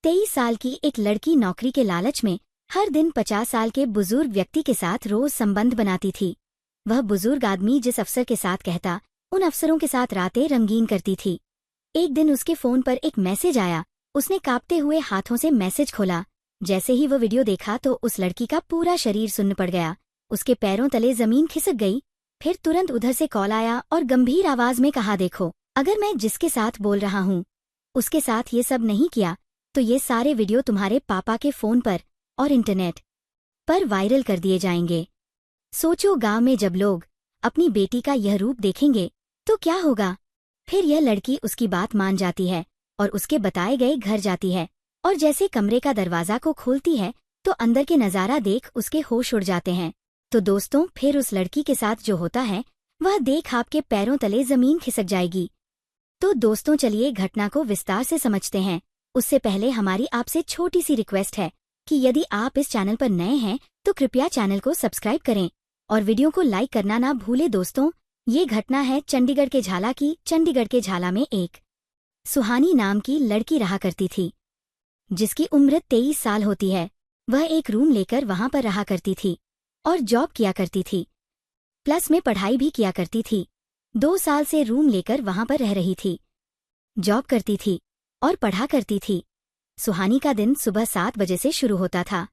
23 साल की एक लड़की नौकरी के लालच में हर दिन 50 साल के बुजुर्ग व्यक्ति के साथ रोज संबंध बनाती थी। वह बुजुर्ग आदमी जिस अफसर के साथ कहता, उन अफसरों के साथ रातें रंगीन करती थी। एक दिन उसके फोन पर एक मैसेज आया। उसने कांपते हुए हाथों से मैसेज खोला। जैसे ही वह वीडियो देखा तो उस लड़की का पूरा शरीर सुन्न पड़ गया। उसके पैरों तले जमीन खिसक गई। फिर तुरंत उधर से कॉल आया और गंभीर आवाज में कहा, देखो, अगर मैं जिसके साथ बोल रहा हूँ उसके साथ ये सब नहीं किया तो ये सारे वीडियो तुम्हारे पापा के फोन पर और इंटरनेट पर वायरल कर दिए जाएंगे। सोचो, गांव में जब लोग अपनी बेटी का यह रूप देखेंगे तो क्या होगा। फिर यह लड़की उसकी बात मान जाती है और उसके बताए गए घर जाती है और जैसे कमरे का दरवाजा को खोलती है तो अंदर के नज़ारा देख उसके होश उड़ जाते हैं। तो दोस्तों, फिर उस लड़की के साथ जो होता है वह देख आपके पैरों तले जमीन खिसक जाएगी। तो दोस्तों, चलिए घटना को विस्तार से समझते हैं। उससे पहले हमारी आपसे छोटी सी रिक्वेस्ट है कि यदि आप इस चैनल पर नए हैं तो कृपया चैनल को सब्सक्राइब करें और वीडियो को लाइक करना ना भूलें। दोस्तों, ये घटना है चंडीगढ़ के झाला की। चंडीगढ़ के झाला में एक सुहानी नाम की लड़की रहा करती थी, जिसकी उम्र 23 साल होती है। वह एक रूम लेकर वहां पर रहा करती थी और जॉब किया करती थी, प्लस में पढ़ाई भी किया करती थी। 2 साल से रूम लेकर वहां पर रह रही थी, जॉब करती थी और पढ़ा करती थी। सुहानी का दिन सुबह 7 बजे से शुरू होता था।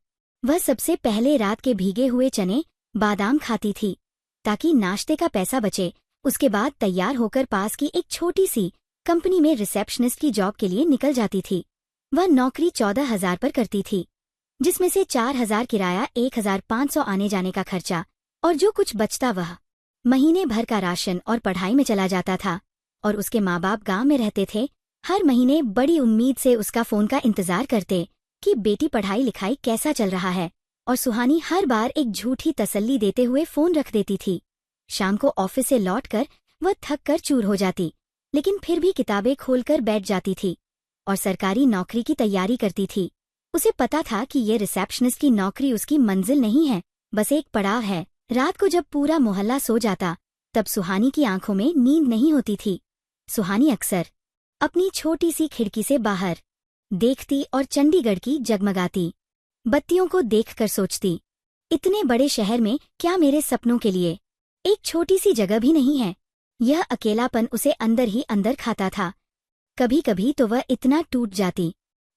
वह सबसे पहले रात के भीगे हुए चने बादाम खाती थी ताकि नाश्ते का पैसा बचे। उसके बाद तैयार होकर पास की एक छोटी सी कंपनी में रिसेप्शनिस्ट की जॉब के लिए निकल जाती थी। वह नौकरी 14,000 पर करती थी, जिसमें से 4,000 किराया, 1,500 आने जाने का खर्चा और जो कुछ बचता वह महीने भर का राशन और पढ़ाई में चला जाता था। और उसके माँ बाप गांव में रहते थे। हर महीने बड़ी उम्मीद से उसका फोन का इंतजार करते कि बेटी पढ़ाई लिखाई कैसा चल रहा है, और सुहानी हर बार एक झूठी तसल्ली देते हुए फोन रख देती थी। शाम को ऑफिस से लौटकर वह थक कर चूर हो जाती, लेकिन फिर भी किताबें खोलकर बैठ जाती थी और सरकारी नौकरी की तैयारी करती थी। उसे पता था कि ये रिसेप्शनिस्ट की नौकरी उसकी मंजिल नहीं है, बस एक पड़ाव है। रात को जब पूरा मोहल्ला सो जाता तब सुहानी की आंखों में नींद नहीं होती थी। सुहानी अक्सर अपनी छोटी सी खिड़की से बाहर देखती और चंडीगढ़ की जगमगाती बत्तियों को देखकर सोचती, इतने बड़े शहर में क्या मेरे सपनों के लिए एक छोटी सी जगह भी नहीं है। यह अकेलापन उसे अंदर ही अंदर खाता था। कभी कभी तो वह इतना टूट जाती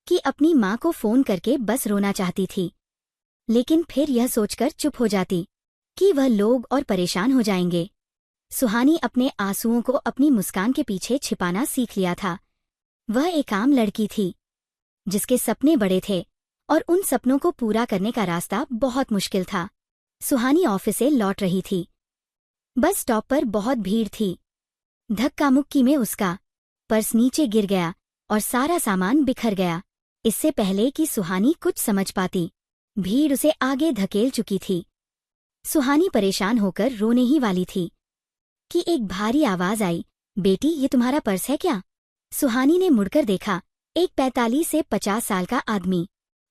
कि अपनी माँ को फोन करके बस रोना चाहती थी, लेकिन फिर यह सोचकर चुप हो जाती कि वह लोग और परेशान हो जाएंगे। सुहानी अपने आंसुओं को अपनी मुस्कान के पीछे छिपाना सीख लिया था। वह एक आम लड़की थी जिसके सपने बड़े थे और उन सपनों को पूरा करने का रास्ता बहुत मुश्किल था। सुहानी ऑफिस से लौट रही थी। बस स्टॉप पर बहुत भीड़ थी। धक्का मुक्की में उसका पर्स नीचे गिर गया और सारा सामान बिखर गया। इससे पहले कि सुहानी कुछ समझ पाती, भीड़ उसे आगे धकेल चुकी थी। सुहानी परेशान होकर रोने ही वाली थी कि एक भारी आवाज आई, बेटी, ये तुम्हारा पर्स है क्या? सुहानी ने मुड़कर देखा। एक 45 से 50 साल का आदमी,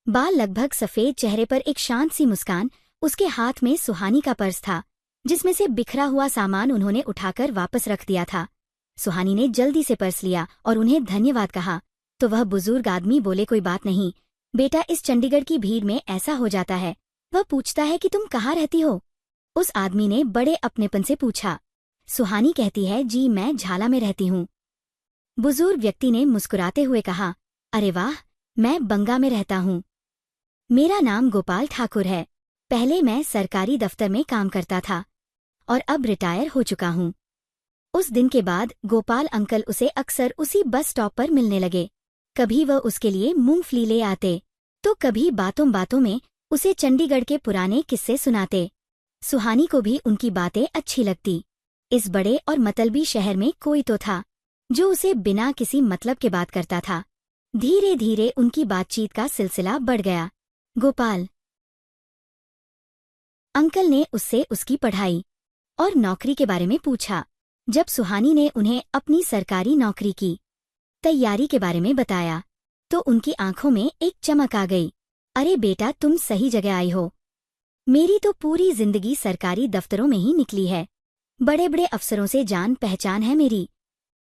बाल लगभग सफेद, चेहरे पर एक शांत सी मुस्कान। उसके हाथ में सुहानी का पर्स था, जिसमें से बिखरा हुआ सामान उन्होंने उठाकर वापस रख दिया था। सुहानी ने जल्दी से पर्स लिया और उन्हें धन्यवाद कहा तो वह बुजुर्ग आदमी बोले, कोई बात नहीं बेटा, इस चंडीगढ़ की भीड़ में ऐसा हो जाता है। वह पूछता है कि तुम कहाँ रहती हो? उस आदमी ने बड़े अपनेपन से पूछा। सुहानी कहती है, जी मैं झाला में रहती हूँ। बुजुर्ग व्यक्ति ने मुस्कुराते हुए कहा, अरे वाह, मैं बंगा में रहता हूँ। मेरा नाम गोपाल ठाकुर है। पहले मैं सरकारी दफ्तर में काम करता था और अब रिटायर हो चुका हूँ। उस दिन के बाद गोपाल अंकल उसे अक्सर उसी बस स्टॉप पर मिलने लगे। कभी वह उसके लिए मूंगफली ले आते तो कभी बातों बातों में उसे चंडीगढ़ के पुराने किस्से सुनाते। सुहानी को भी उनकी बातें अच्छी लगती। इस बड़े और मतलबी शहर में कोई तो था जो उसे बिना किसी मतलब के बात करता था। धीरे धीरे उनकी बातचीत का सिलसिला बढ़ गया। गोपाल अंकल ने उससे उसकी पढ़ाई और नौकरी के बारे में पूछा। जब सुहानी ने उन्हें अपनी सरकारी नौकरी की तैयारी के बारे में बताया तो उनकी आंखों में एक चमक आ गई। अरे बेटा, तुम सही जगह आई हो। मेरी तो पूरी जिंदगी सरकारी दफ्तरों में ही निकली है। बड़े बड़े अफसरों से जान पहचान है मेरी।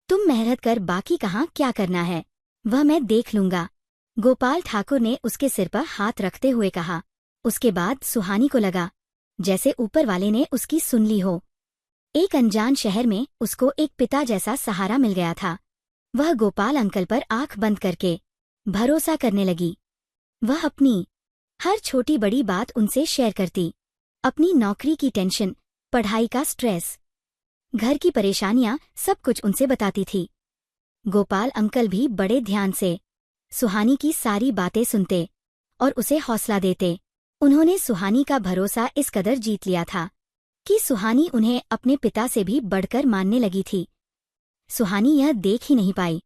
तुम मेहनत कर, बाकी कहाँ क्या करना है वह मैं देख लूंगा। गोपाल ठाकुर ने उसके सिर पर हाथ रखते हुए कहा। उसके बाद सुहानी को लगा जैसे ऊपर वाले ने उसकी सुन ली हो। एक अनजान शहर में उसको एक पिता जैसा सहारा मिल गया था। वह गोपाल अंकल पर आंख बंद करके भरोसा करने लगी। वह अपनी हर छोटी बड़ी बात उनसे शेयर करती। अपनी नौकरी की टेंशन, पढ़ाई का स्ट्रेस, घर की परेशानियां, सब कुछ उनसे बताती थी। गोपाल अंकल भी बड़े ध्यान से सुहानी की सारी बातें सुनते और उसे हौसला देते। उन्होंने सुहानी का भरोसा इस कदर जीत लिया था कि सुहानी उन्हें अपने पिता से भी बढ़कर मानने लगी थी। सुहानी यह देख ही नहीं पाई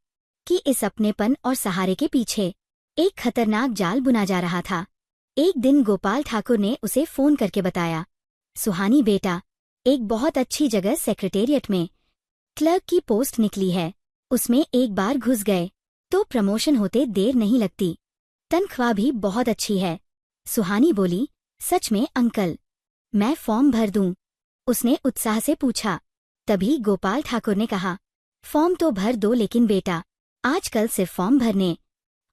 कि इस अपनेपन और सहारे के पीछे एक खतरनाक जाल बुना जा रहा था। एक दिन गोपाल ठाकुर ने उसे फोन करके बताया, सुहानी बेटा, एक बहुत अच्छी जगह सेक्रेटेरिएट में क्लर्क की पोस्ट निकली है। उसमें एक बार घुस गए तो प्रमोशन होते देर नहीं लगती। तनख्वाह भी बहुत अच्छी है। सुहानी बोली, सच में अंकल, मैं फॉर्म भर दूं? उसने उत्साह से पूछा। तभी गोपाल ठाकुर ने कहा, फॉर्म तो भर दो, लेकिन बेटा, आजकल सिर्फ फॉर्म भरने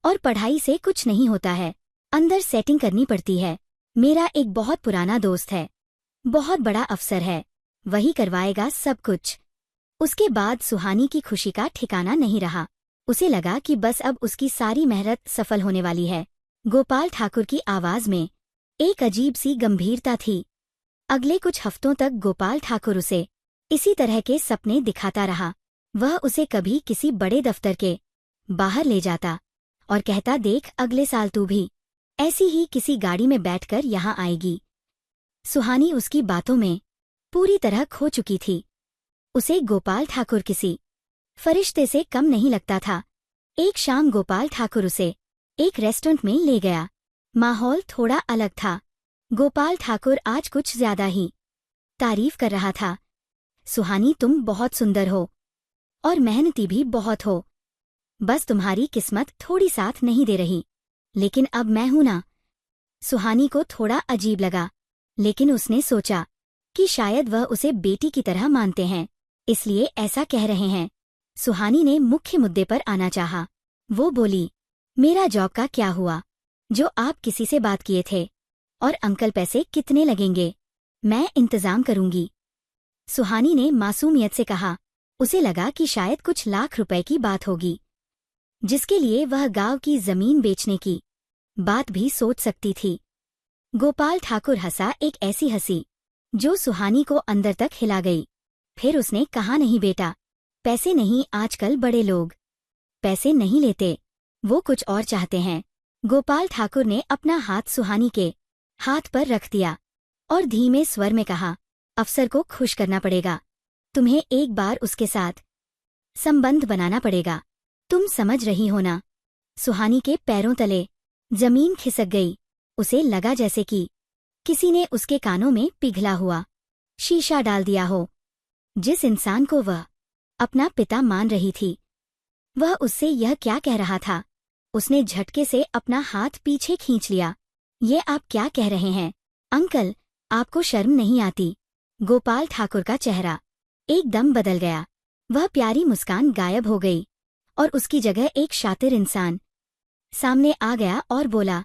और पढ़ाई से कुछ नहीं होता है, अंदर सेटिंग करनी पड़ती है। मेरा एक बहुत पुराना दोस्त है, बहुत बड़ा अफसर है, वही करवाएगा सब कुछ। उसके बाद सुहानी की खुशी का ठिकाना नहीं रहा। उसे लगा कि बस अब उसकी सारी मेहनत सफल होने वाली है। गोपाल ठाकुर की आवाज में एक अजीब सी गंभीरता थी। अगले कुछ हफ्तों तक गोपाल ठाकुर उसे इसी तरह के सपने दिखाता रहा। वह उसे कभी किसी बड़े दफ्तर के बाहर ले जाता और कहता, देख, अगले साल तू भी ऐसी ही किसी गाड़ी में बैठकर यहाँ आएगी। सुहानी उसकी बातों में पूरी तरह खो चुकी थी। उसे गोपाल ठाकुर किसी फरिश्ते से कम नहीं लगता था। एक शाम गोपाल ठाकुर उसे एक रेस्टोरेंट में ले गया। माहौल थोड़ा अलग था। गोपाल ठाकुर आज कुछ ज्यादा ही तारीफ कर रहा था। सुहानी, तुम बहुत सुंदर हो और मेहनती भी बहुत हो। बस तुम्हारी किस्मत थोड़ी साथ नहीं दे रही, लेकिन अब मैं हूं ना। सुहानी को थोड़ा अजीब लगा, लेकिन उसने सोचा कि शायद वह उसे बेटी की तरह मानते हैं, इसलिए ऐसा कह रहे हैं। सुहानी ने मुख्य मुद्दे पर आना चाहा। वो बोली, मेरा जॉब का क्या हुआ जो आप किसी से बात किए थे? और अंकल, पैसे कितने लगेंगे? मैं इंतजाम करूंगी। सुहानी ने मासूमियत से कहा। उसे लगा कि शायद कुछ लाख रुपए की बात होगी, जिसके लिए वह गांव की जमीन बेचने की बात भी सोच सकती थी। गोपाल ठाकुर हंसा, एक ऐसी हंसी जो सुहानी को अंदर तक हिला गई। फिर उसने कहा, नहीं बेटा, पैसे नहीं, आजकल बड़े लोग पैसे नहीं लेते, वो कुछ और चाहते हैं। गोपाल ठाकुर ने अपना हाथ सुहानी के हाथ पर रख दिया और धीमे स्वर में कहा, अफसर को खुश करना पड़ेगा। तुम्हें एक बार उसके साथ संबंध बनाना पड़ेगा। तुम समझ रही हो ना? सुहानी के पैरों तले जमीन खिसक गई। उसे लगा जैसे कि किसी ने उसके कानों में पिघला हुआ शीशा डाल दिया हो। जिस इंसान को वह अपना पिता मान रही थी, वह उससे यह क्या कह रहा था? उसने झटके से अपना हाथ पीछे खींच लिया। ये आप क्या कह रहे हैं अंकल? आपको शर्म नहीं आती? गोपाल ठाकुर का चेहरा एकदम बदल गया। वह प्यारी मुस्कान गायब हो गई और उसकी जगह एक शातिर इंसान सामने आ गया और बोला,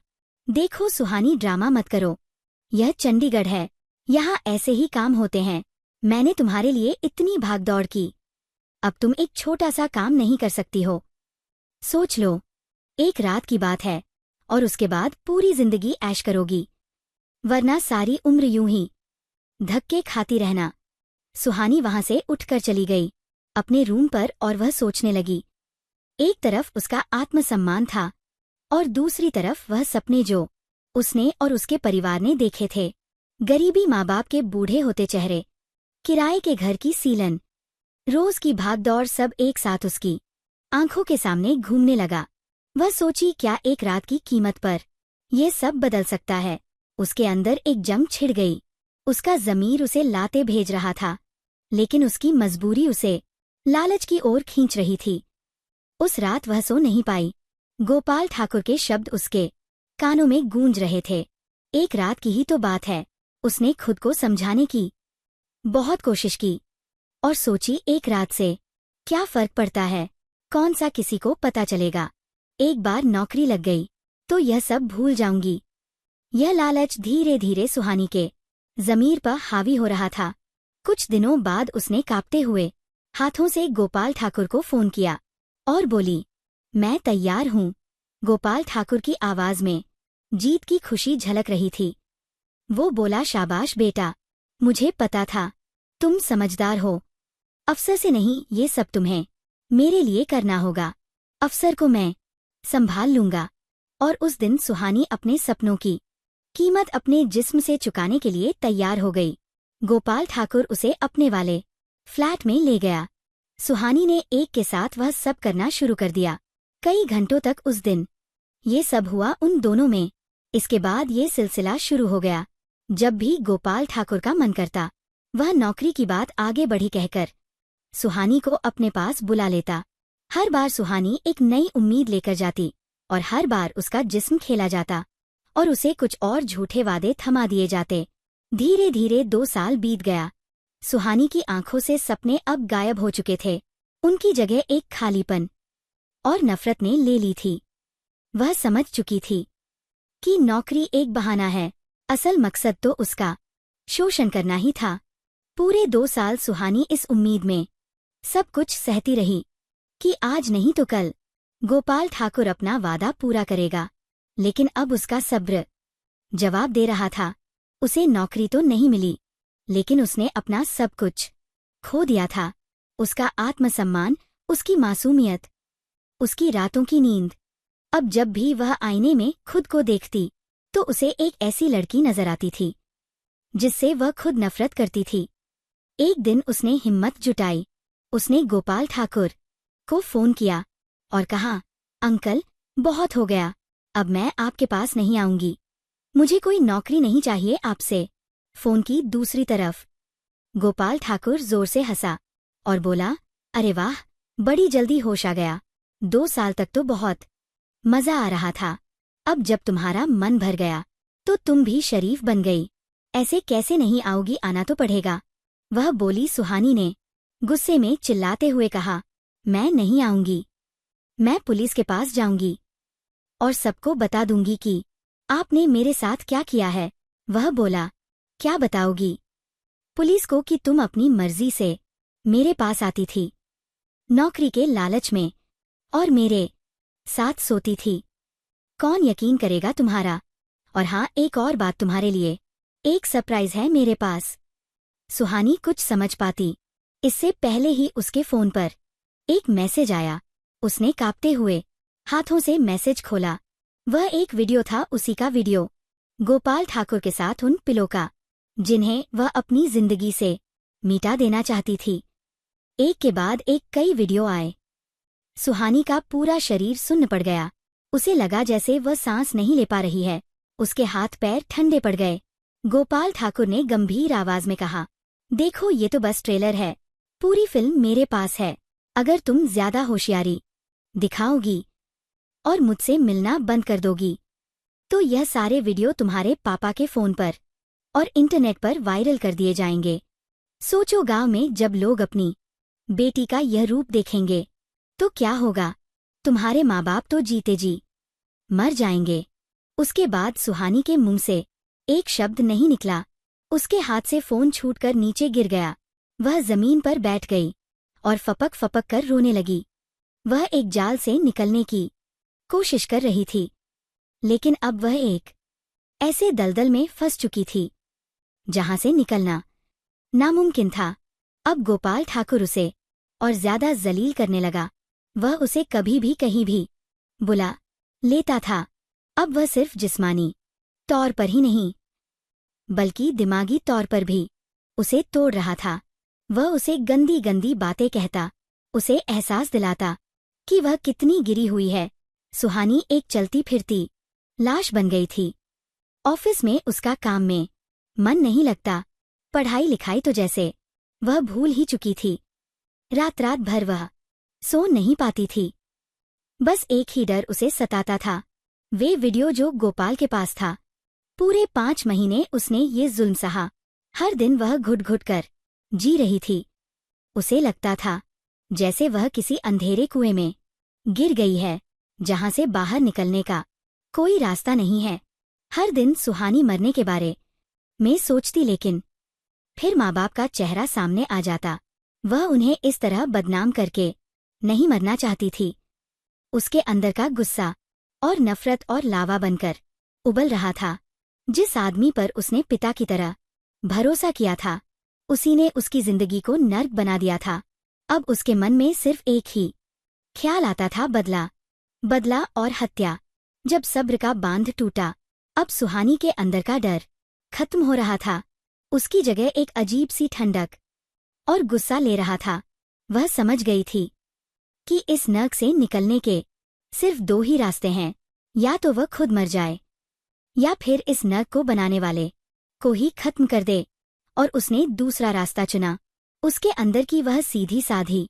देखो सुहानी, ड्रामा मत करो। यह चंडीगढ़ है, यहाँ ऐसे ही काम होते हैं। मैंने तुम्हारे लिए इतनी भागदौड़ की, अब तुम एक छोटा सा काम नहीं कर सकती हो? सोच लो, एक रात की बात है और उसके बाद पूरी जिंदगी ऐश करोगी, वरना सारी उम्र यूं ही धक्के खाती रहना। सुहानी वहां से उठकर चली गई अपने रूम पर और वह सोचने लगी। एक तरफ उसका आत्मसम्मान था और दूसरी तरफ वह सपने जो उसने और उसके परिवार ने देखे थे। गरीबी, माँ बाप के बूढ़े होते चेहरे, किराए के घर की सीलन, रोज की भागदौड़, सब एक साथ उसकी आंखों के सामने घूमने लगा। वह सोची, क्या एक रात की कीमत पर यह सब बदल सकता है? उसके अंदर एक जंग छिड़ गई। उसका ज़मीर उसे लाते भेज रहा था, लेकिन उसकी मजबूरी उसे लालच की ओर खींच रही थी। उस रात वह सो नहीं पाई। गोपाल ठाकुर के शब्द उसके कानों में गूंज रहे थे। एक रात की ही तो बात है। उसने खुद को समझाने की बहुत कोशिश की और सोची, एक रात से क्या फर्क पड़ता है? कौन सा किसी को पता चलेगा? एक बार नौकरी लग गई तो यह सब भूल जाऊंगी। यह लालच धीरे धीरे सुहानी के ज़मीर पर हावी हो रहा था। कुछ दिनों बाद उसने कांपते हुए हाथों से गोपाल ठाकुर को फोन किया और बोली, मैं तैयार हूँ। गोपाल ठाकुर की आवाज में जीत की खुशी झलक रही थी। वो बोला, शाबाश बेटा, मुझे पता था तुम समझदार हो। अफसर से नहीं, ये सब तुम्हें मेरे लिए करना होगा। अफसर को मैं संभाल लूंगा। और उस दिन सुहानी अपने सपनों की कीमत अपने जिस्म से चुकाने के लिए तैयार हो गई। गोपाल ठाकुर उसे अपने वाले फ्लैट में ले गया। सुहानी ने एक के साथ वह सब करना शुरू कर दिया। कई घंटों तक उस दिन ये सब हुआ उन दोनों में। इसके बाद ये सिलसिला शुरू हो गया। जब भी गोपाल ठाकुर का मन करता, वह नौकरी की बात आगे बढ़ी कहकर सुहानी को अपने पास बुला लेता। हर बार सुहानी एक नई उम्मीद लेकर जाती और हर बार उसका जिस्म खेला जाता और उसे कुछ और झूठे वादे थमा दिए जाते। धीरे धीरे 2 साल बीत गया। सुहानी की आंखों से सपने अब गायब हो चुके थे। उनकी जगह एक खालीपन और नफरत ने ले ली थी। वह समझ चुकी थी कि नौकरी एक बहाना है, असल मकसद तो उसका शोषण करना ही था। पूरे 2 साल सुहानी इस उम्मीद में सब कुछ सहती रही कि आज नहीं तो कल गोपाल ठाकुर अपना वादा पूरा करेगा। लेकिन अब उसका सब्र जवाब दे रहा था। उसे नौकरी तो नहीं मिली, लेकिन उसने अपना सब कुछ खो दिया था। उसका आत्मसम्मान, उसकी मासूमियत, उसकी रातों की नींद। अब जब भी वह आईने में खुद को देखती तो उसे एक ऐसी लड़की नजर आती थी जिससे वह खुद नफरत करती थी। एक दिन उसने हिम्मत जुटाई। उसने गोपाल ठाकुर को फोन किया और कहा, अंकल, बहुत हो गया, अब मैं आपके पास नहीं आऊंगी। मुझे कोई नौकरी नहीं चाहिए आपसे। फोन की दूसरी तरफ गोपाल ठाकुर जोर से हंसा और बोला, अरे वाह, बड़ी जल्दी होश आ गया। 2 साल तक तो बहुत मजा आ रहा था। अब जब तुम्हारा मन भर गया तो तुम भी शरीफ बन गई। ऐसे कैसे नहीं आओगी, आना तो पड़ेगा। वह बोली। सुहानी ने गुस्से में चिल्लाते हुए कहा, मैं नहीं आऊंगी। मैं पुलिस के पास जाऊंगी और सबको बता दूंगी कि आपने मेरे साथ क्या किया है। वह बोला, क्या बताओगी? पुलिस को कि तुम अपनी मर्जी से मेरे पास आती थी, नौकरी के लालच में, और मेरे साथ सोती थी। कौन यकीन करेगा तुम्हारा? और हाँ, एक और बात तुम्हारे लिए, एक सरप्राइज है मेरे पास। सुहानी कुछ समझ पाती इससे पहले ही उसके फोन पर एक मैसेज आया। उसने कांपते हुए हाथों से मैसेज खोला। वह एक वीडियो था, उसी का वीडियो, गोपाल ठाकुर के साथ उन पिलों का जिन्हें वह अपनी जिंदगी से मिटा देना चाहती थी। एक के बाद एक कई वीडियो आए। सुहानी का पूरा शरीर सुन्न पड़ गया। उसे लगा जैसे वह सांस नहीं ले पा रही है। उसके हाथ पैर ठंडे पड़ गए। गोपाल ठाकुर ने गंभीर आवाज में कहा, देखो, ये तो बस ट्रेलर है, पूरी फिल्म मेरे पास है। अगर तुम ज्यादा होशियारी दिखाओगी और मुझसे मिलना बंद कर दोगी तो यह सारे वीडियो तुम्हारे पापा के फोन पर और इंटरनेट पर वायरल कर दिए जाएंगे। सोचो, गांव में जब लोग अपनी बेटी का यह रूप देखेंगे तो क्या होगा? तुम्हारे माँ बाप तो जीते जी मर जाएंगे। उसके बाद सुहानी के मुंह से एक शब्द नहीं निकला। उसके हाथ से फोन छूटकर नीचे गिर गया। वह जमीन पर बैठ गई और फपक फपक कर रोने लगी। वह एक जाल से निकलने की कोशिश कर रही थी, लेकिन अब वह एक ऐसे दलदल में फंस चुकी थी जहां से निकलना नामुमकिन था। अब गोपाल ठाकुर उसे और ज्यादा जलील करने लगा। वह उसे कभी भी कहीं भी बुला लेता था। अब वह सिर्फ जिस्मानी तौर पर ही नहीं, बल्कि दिमागी तौर पर भी उसे तोड़ रहा था। वह उसे गंदी गंदी बातें कहता, उसे एहसास दिलाता कि वह कितनी गिरी हुई है। सुहानी एक चलती फिरती लाश बन गई थी। ऑफिस में उसका काम में मन नहीं लगता। पढ़ाई लिखाई तो जैसे वह भूल ही चुकी थी। रात रात भर वह सो नहीं पाती थी। बस एक ही डर उसे सताता था, वे वीडियो जो गोपाल के पास था। पूरे 5 महीने उसने ये जुल्म सहा। हर दिन वह घुट घुट कर जी रही थी। उसे लगता था जैसे वह किसी अंधेरे कुएं में गिर गई है। जहां से बाहर निकलने का कोई रास्ता नहीं है। हर दिन सुहानी मरने के बारे में सोचती, लेकिन फिर माँ बाप का चेहरा सामने आ जाता। वह उन्हें इस तरह बदनाम करके नहीं मरना चाहती थी। उसके अंदर का गुस्सा और नफरत और लावा बनकर उबल रहा था। जिस आदमी पर उसने पिता की तरह भरोसा किया था, उसी ने उसकी जिंदगी को नर्क बना दिया था। अब उसके मन में सिर्फ एक ही ख्याल आता था, बदला। बदला और हत्या। जब सब्र का बांध टूटा, अब सुहानी के अंदर का डर खत्म हो रहा था। उसकी जगह एक अजीब सी ठंडक और गुस्सा ले रहा था। वह समझ गई थी कि इस नर्क से निकलने के सिर्फ दो ही रास्ते हैं, या तो वह खुद मर जाए या फिर इस नर्क को बनाने वाले को ही खत्म कर दे। और उसने दूसरा रास्ता चुना। उसके अंदर की वह सीधी साधी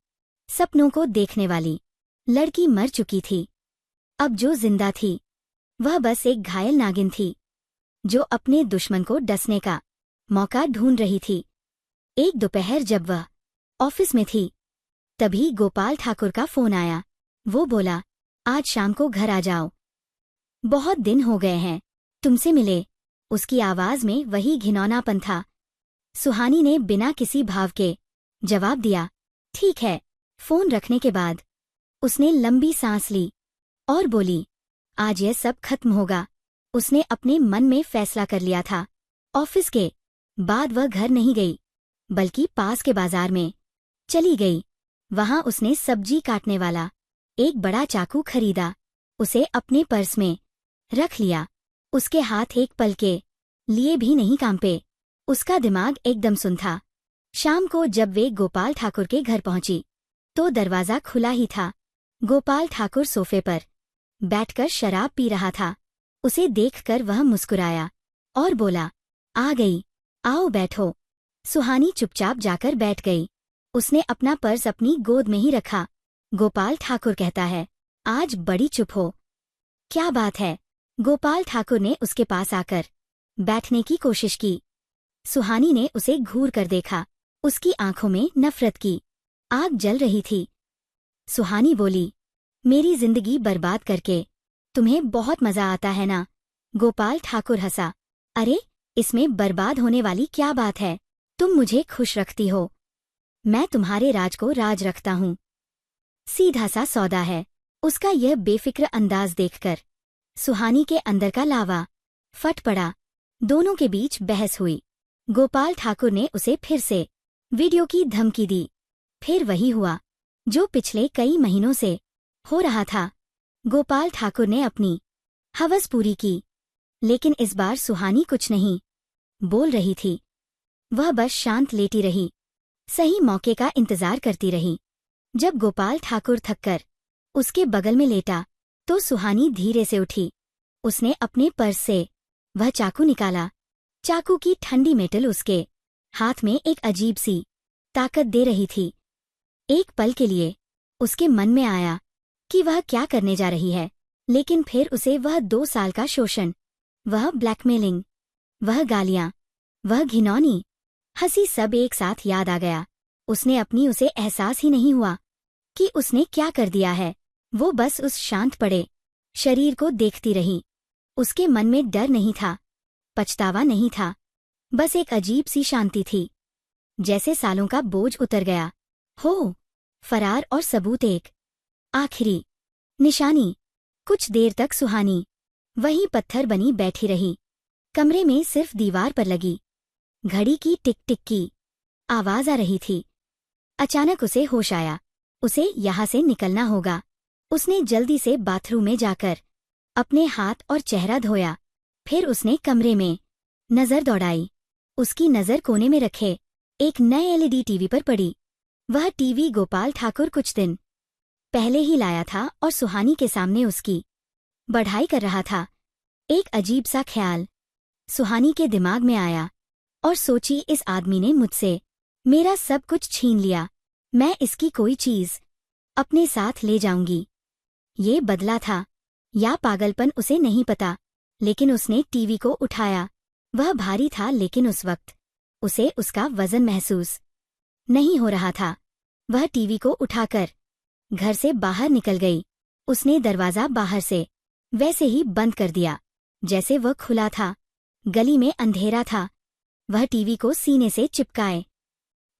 सपनों को देखने वाली लड़की मर चुकी थी। अब जो जिंदा थी वह बस एक घायल नागिन थी, जो अपने दुश्मन को डसने का मौका ढूंढ रही थी। एक दोपहर जब वह ऑफिस में थी, तभी गोपाल ठाकुर का फोन आया। वो बोला, आज शाम को घर आ जाओ, बहुत दिन हो गए हैं तुमसे मिले। उसकी आवाज में वही घिनौनापन था। सुहानी ने बिना किसी भाव के जवाब दिया, ठीक है। फोन रखने के बाद उसने लंबी सांस ली और बोली, आज यह सब खत्म होगा। उसने अपने मन में फैसला कर लिया था। ऑफिस के बाद वह घर नहीं गई, बल्कि पास के बाजार में चली गई। वहां उसने सब्जी काटने वाला एक बड़ा चाकू खरीदा। उसे अपने पर्स में रख लिया। उसके हाथ एक पल के लिए भी नहीं कांपे। उसका दिमाग एकदम सुन था। शाम को जब वे गोपाल ठाकुर के घर पहुंची, तो दरवाजा खुला ही था। गोपाल ठाकुर सोफे पर बैठकर शराब पी रहा था। उसे देखकर वह मुस्कुराया और बोला, आ गई, आओ बैठो। सुहानी चुपचाप जाकर बैठ गई। उसने अपना पर्स अपनी गोद में ही रखा। गोपाल ठाकुर कहता है, आज बड़ी चुप हो, क्या बात है? गोपाल ठाकुर ने उसके पास आकर बैठने की कोशिश की। सुहानी ने उसे घूर कर देखा। उसकी आंखों में नफरत की आग जल रही थी। सुहानी बोली, मेरी जिंदगी बर्बाद करके तुम्हें बहुत मजा आता है ना? गोपाल ठाकुर हंसा, अरे इसमें बर्बाद होने वाली क्या बात है? तुम मुझे खुश रखती हो, मैं तुम्हारे राज को राज रखता हूँ। सीधा सा सौदा है। उसका यह बेफिक्र अंदाज देखकर सुहानी के अंदर का लावा फट पड़ा। दोनों के बीच बहस हुई। गोपाल ठाकुर ने उसे फिर से वीडियो की धमकी दी। फिर वही हुआ जो पिछले कई महीनों से हो रहा था। गोपाल ठाकुर ने अपनी हवस पूरी की, लेकिन इस बार सुहानी कुछ नहीं बोल रही थी। वह बस शांत लेटी रही, सही मौके का इंतजार करती रही। जब गोपाल ठाकुर थककर उसके बगल में लेटा, तो सुहानी धीरे से उठी। उसने अपने पर्स से वह चाकू निकाला। चाकू की ठंडी मेटल उसके हाथ में एक अजीब सी ताकत दे रही थी। एक पल के लिए उसके मन में आया कि वह क्या करने जा रही है, लेकिन फिर उसे वह 2 साल का शोषण, वह ब्लैकमेलिंग, वह गालियां, वह घिनौनी हंसी सब एक साथ याद आ गया। उसे एहसास ही नहीं हुआ कि उसने क्या कर दिया है। वो बस उस शांत पड़े शरीर को देखती रही। उसके मन में डर नहीं था, पछतावा नहीं था, बस एक अजीब सी शांति थी, जैसे सालों का बोझ उतर गया हो। फरार और सबूत एक आखिरी निशानी। कुछ देर तक सुहानी वही पत्थर बनी बैठी रही। कमरे में सिर्फ दीवार पर लगी घड़ी की टिक टिक की आवाज आ रही थी। अचानक उसे होश आया, उसे यहाँ से निकलना होगा। उसने जल्दी से बाथरूम में जाकर अपने हाथ और चेहरा धोया। फिर उसने कमरे में नजर दौड़ाई। उसकी नजर कोने में रखे एक नए एलईडी टीवी पर पड़ी। वह टीवी गोपाल ठाकुर कुछ दिन पहले ही लाया था और सुहानी के सामने उसकी बढ़ाई कर रहा था। एक अजीब सा ख्याल सुहानी के दिमाग में आया और सोची, इस आदमी ने मुझसे मेरा सब कुछ छीन लिया, मैं इसकी कोई चीज अपने साथ ले जाऊंगी। ये बदला था या पागलपन उसे नहीं पता, लेकिन उसने टीवी को उठाया। वह भारी था, लेकिन उस वक्त उसे उसका वजन महसूस नहीं हो रहा था। वह टीवी को उठाकर घर से बाहर निकल गई। उसने दरवाजा बाहर से वैसे ही बंद कर दिया जैसे वह खुला था। गली में अंधेरा था। वह टीवी को सीने से चिपकाए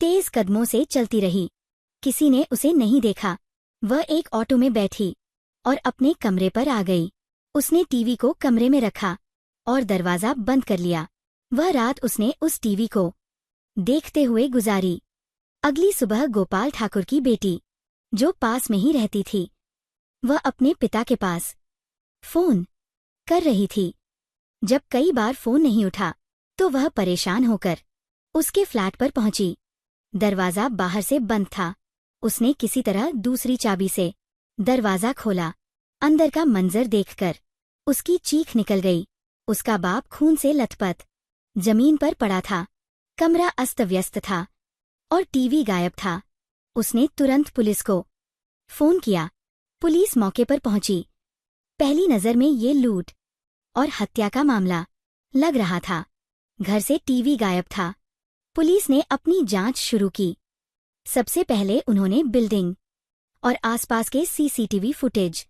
तेज कदमों से चलती रही। किसी ने उसे नहीं देखा। वह एक ऑटो में बैठी और अपने कमरे पर आ गई। उसने टीवी को कमरे में रखा और दरवाजा बंद कर लिया। वह रात उसने उस टीवी को देखते हुए गुजारी। अगली सुबह गोपाल ठाकुर की बेटी, जो पास में ही रहती थी, वह अपने पिता के पास फोन कर रही थी। जब कई बार फोन नहीं उठा तो वह परेशान होकर उसके फ्लैट पर पहुंची। दरवाजा बाहर से बंद था। उसने किसी तरह दूसरी चाबी से दरवाजा खोला। अंदर का मंजर देखकर उसकी चीख निकल गई। उसका बाप खून से लथपथ जमीन पर पड़ा था। कमरा अस्त व्यस्त था और टीवी गायब था। उसने तुरंत पुलिस को फोन किया। पुलिस मौके पर पहुंची। पहली नजर में ये लूट और हत्या का मामला लग रहा था। घर से टीवी गायब था। पुलिस ने अपनी जांच शुरू की। सबसे पहले उन्होंने बिल्डिंग और आसपास के सीसीटीवी फुटेज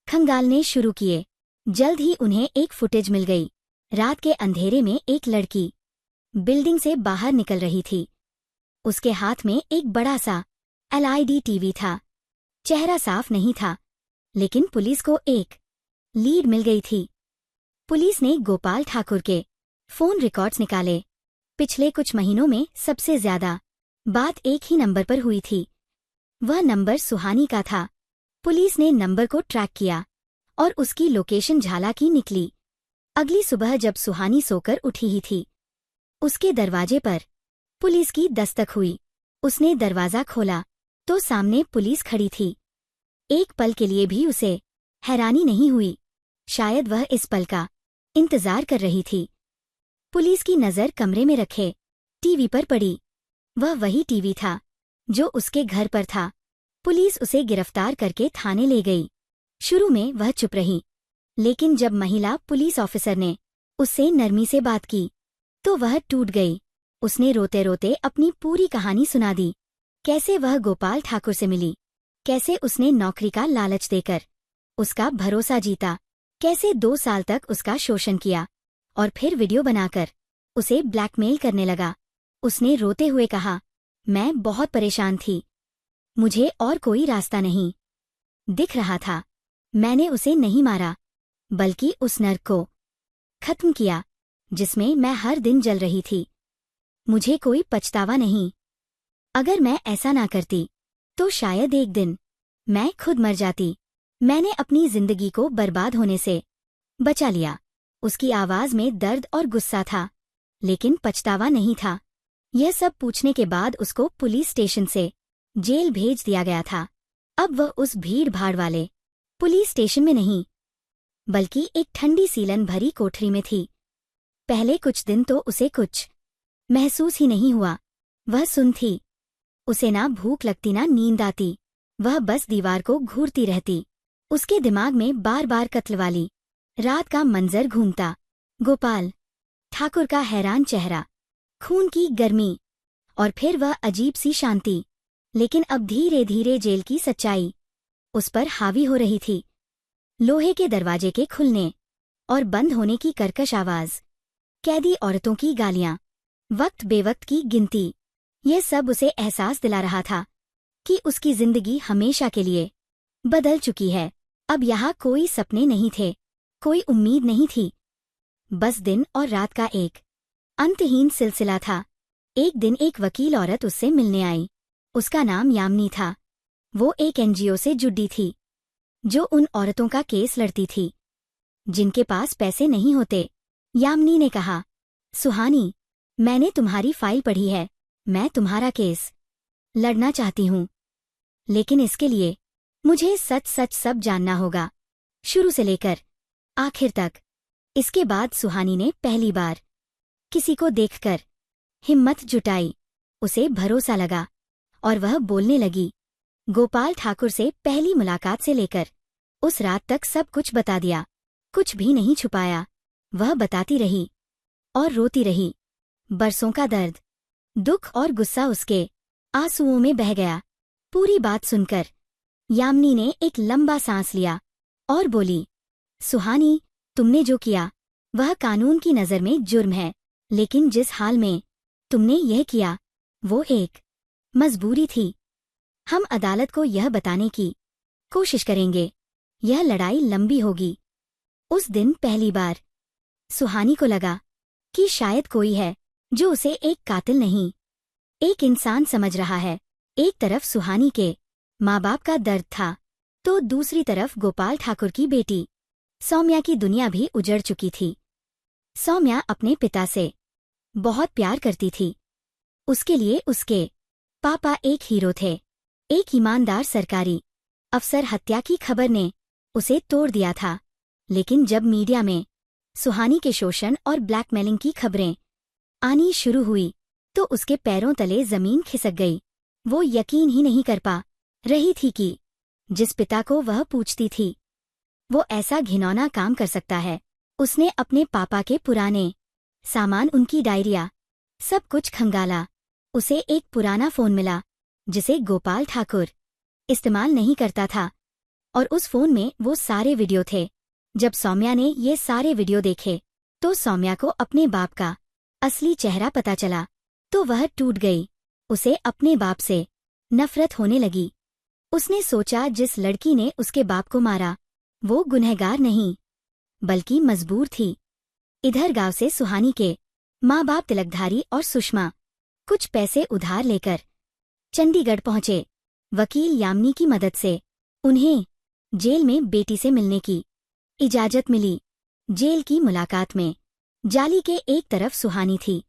खंगालने शुरू किए। जल्द ही उन्हें एक फुटेज मिल गई। रात के अंधेरे में एक लड़की बिल्डिंग से बाहर निकल रही थी। उसके हाथ में एक बड़ा सा एलईडी टीवी था। चेहरा साफ नहीं था, लेकिन पुलिस को एक लीड मिल गई थी। पुलिस ने गोपाल ठाकुर के फोन रिकॉर्ड्स निकाले। पिछले कुछ महीनों में सबसे ज्यादा बात एक ही नंबर पर हुई थी। वह नंबर सुहानी का था। पुलिस ने नंबर को ट्रैक किया और उसकी लोकेशन झाला की निकली। अगली सुबह जब सुहानी सोकर उठी ही थी, उसके दरवाजे पर पुलिस की दस्तक हुई। उसने दरवाजा खोला तो सामने पुलिस खड़ी थी। एक पल के लिए भी उसे हैरानी नहीं हुई। शायद वह इस पल का इंतजार कर रही थी। पुलिस की नजर कमरे में रखे टीवी पर पड़ी। वह वही टीवी था जो उसके घर पर था। पुलिस उसे गिरफ्तार करके थाने ले गई। शुरू में वह चुप रही, लेकिन जब महिला पुलिस ऑफिसर ने उससे नरमी से बात की तो वह टूट गई। उसने रोते रोते अपनी पूरी कहानी सुना दी। कैसे वह गोपाल ठाकुर से मिली, कैसे उसने नौकरी का लालच देकर उसका भरोसा जीता, कैसे 2 साल तक उसका शोषण किया और फिर वीडियो बनाकर उसे ब्लैकमेल करने लगा। उसने रोते हुए कहा, मैं बहुत परेशान थी। मुझे और कोई रास्ता नहीं दिख रहा था। मैंने उसे नहीं मारा, बल्कि उस नर्क को खत्म किया जिसमें मैं हर दिन जल रही थी। मुझे कोई पछतावा नहीं। अगर मैं ऐसा ना करती तो शायद एक दिन मैं खुद मर जाती। मैंने अपनी जिंदगी को बर्बाद होने से बचा लिया। उसकी आवाज में दर्द और गुस्सा था, लेकिन पछतावा नहीं था। यह सब पूछने के बाद उसको पुलिस स्टेशन से जेल भेज दिया गया था। अब वह उस भीड़ भाड़ वाले पुलिस स्टेशन में नहीं, बल्कि एक ठंडी सीलन भरी कोठरी में थी। पहले कुछ दिन तो उसे कुछ महसूस ही नहीं हुआ। वह सुन थी। उसे ना भूख लगती ना नींद आती। वह बस दीवार को घूरती रहती। उसके दिमाग में बार बार कत्ल वाली रात का मंजर घूमता। गोपाल ठाकुर का हैरान चेहरा, खून की गर्मी और फिर वह अजीब सी शांति। लेकिन अब धीरे धीरे जेल की सच्चाई उस पर हावी हो रही थी। लोहे के दरवाजे के खुलने और बंद होने की कर्कश आवाज, कैदी औरतों की गालियां, वक्त बेवक्त की गिनती, यह सब उसे एहसास दिला रहा था कि उसकी जिंदगी हमेशा के लिए बदल चुकी है। अब यहाँ कोई सपने नहीं थे, कोई उम्मीद नहीं थी। बस दिन और रात का एक अंतहीन सिलसिला था। एक दिन एक वकील औरत उससे मिलने आई। उसका नाम यामिनी था। वो एक एनजीओ से जुड़ी थी जो उन औरतों का केस लड़ती थी जिनके पास पैसे नहीं होते। यामिनी ने कहा, सुहानी, मैंने तुम्हारी फाइल पढ़ी है। मैं तुम्हारा केस लड़ना चाहती हूँ, लेकिन इसके लिए मुझे सच सच सब जानना होगा, शुरू से लेकर आखिर तक। इसके बाद सुहानी ने पहली बार किसी को देखकर हिम्मत जुटाई। उसे भरोसा लगा और वह बोलने लगी। गोपाल ठाकुर से पहली मुलाकात से लेकर उस रात तक सब कुछ बता दिया। कुछ भी नहीं छुपाया। वह बताती रही और रोती रही। बरसों का दर्द, दुख और गुस्सा उसके आंसुओं में बह गया। पूरी बात सुनकर यामिनी ने एक लंबा सांस लिया और बोली, सुहानी, तुमने जो किया वह कानून की नज़र में जुर्म है, लेकिन जिस हाल में तुमने यह किया वो एक मजबूरी थी। हम अदालत को यह बताने की कोशिश करेंगे। यह लड़ाई लंबी होगी। उस दिन पहली बार सुहानी को लगा कि शायद कोई है जो उसे एक कातिल नहीं, एक इंसान समझ रहा है। एक तरफ सुहानी के माँ बाप का दर्द था, तो दूसरी तरफ गोपाल ठाकुर की बेटी सौम्या की दुनिया भी उजड़ चुकी थी। सौम्या अपने पिता से बहुत प्यार करती थी। उसके लिए उसके पापा एक हीरो थे। एक ईमानदार सरकारी अफसर हत्या की खबर ने उसे तोड़ दिया था, लेकिन जब मीडिया में सुहानी के शोषण और ब्लैकमेलिंग की खबरें आनी शुरू हुई तो उसके पैरों तले जमीन खिसक गई। वो यकीन ही नहीं कर पा रही थी कि जिस पिता को वह पूछती थी वो ऐसा घिनौना काम कर सकता है। उसने अपने पापा के पुराने सामान, उनकी डायरिया, सब कुछ खंगाला। उसे एक पुराना फोन मिला जिसे गोपाल ठाकुर इस्तेमाल नहीं करता था, और उस फोन में वो सारे वीडियो थे। जब सौम्या ने ये सारे वीडियो देखे तो सौम्या को अपने बाप का असली चेहरा पता चला तो वह टूट गई। उसे अपने बाप से नफरत होने लगी। उसने सोचा, जिस लड़की ने उसके बाप को मारा वो गुनहगार नहीं बल्कि मजबूर थी। इधर गांव से सुहानी के माँ बाप तिलकधारी और सुषमा कुछ पैसे उधार लेकर चंडीगढ़ पहुंचे। वकील यामिनी की मदद से उन्हें जेल में बेटी से मिलने की इजाजत मिली। जेल की मुलाकात में जाली के एक तरफ सुहानी थी,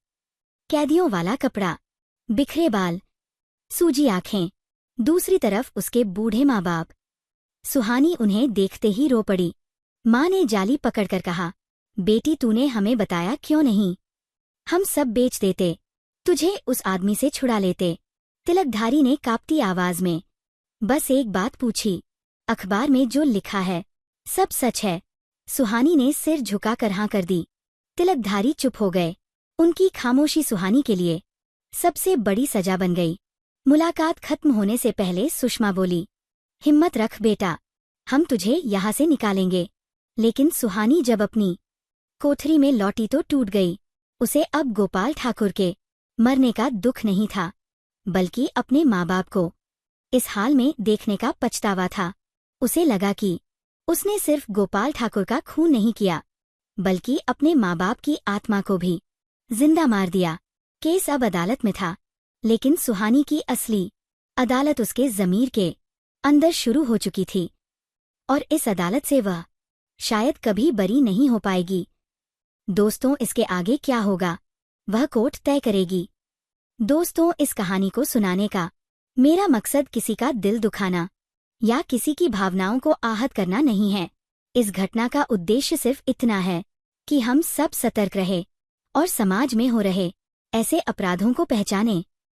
कैदियों वाला कपड़ा, बिखरे बाल, सूजी आंखें। दूसरी तरफ उसके बूढ़े माँ बाप। सुहानी उन्हें देखते ही रो पड़ी। माँ ने जाली पकड़कर कहा, बेटी, तूने हमें बताया क्यों नहीं? हम सब बेच देते, तुझे उस आदमी से छुड़ा लेते। तिलकधारी ने कांपती आवाज में बस एक बात पूछी, अखबार में जो लिखा है सब सच है? सुहानी ने सिर झुकाकर हाँ कर दी। तिलकधारी चुप हो गए। उनकी खामोशी सुहानी के लिए सबसे बड़ी सजा बन गई। मुलाकात खत्म होने से पहले सुषमा बोली, हिम्मत रख बेटा, हम तुझे यहाँ से निकालेंगे। लेकिन सुहानी जब अपनी कोठरी में लौटी तो टूट गई। उसे अब गोपाल ठाकुर के मरने का दुख नहीं था, बल्कि अपने माँ बाप को इस हाल में देखने का पछतावा था। उसे लगा कि उसने सिर्फ गोपाल ठाकुर का खून नहीं किया, बल्कि अपने माँ बाप की आत्मा को भी जिंदा मार दिया। केस अब अदालत में था, लेकिन सुहानी की असली अदालत उसके ज़मीर के अंदर शुरू हो चुकी थी, और इस अदालत से वह शायद कभी बरी नहीं हो पाएगी। दोस्तों, इसके आगे क्या होगा वह कोर्ट तय करेगी। दोस्तों, इस कहानी को सुनाने का मेरा मकसद किसी का दिल दुखाना या किसी की भावनाओं को आहत करना नहीं है। इस घटना का उद्देश्य सिर्फ इतना है कि हम सब सतर्क रहे और समाज में हो रहे ऐसे अपराधों को पहचानें।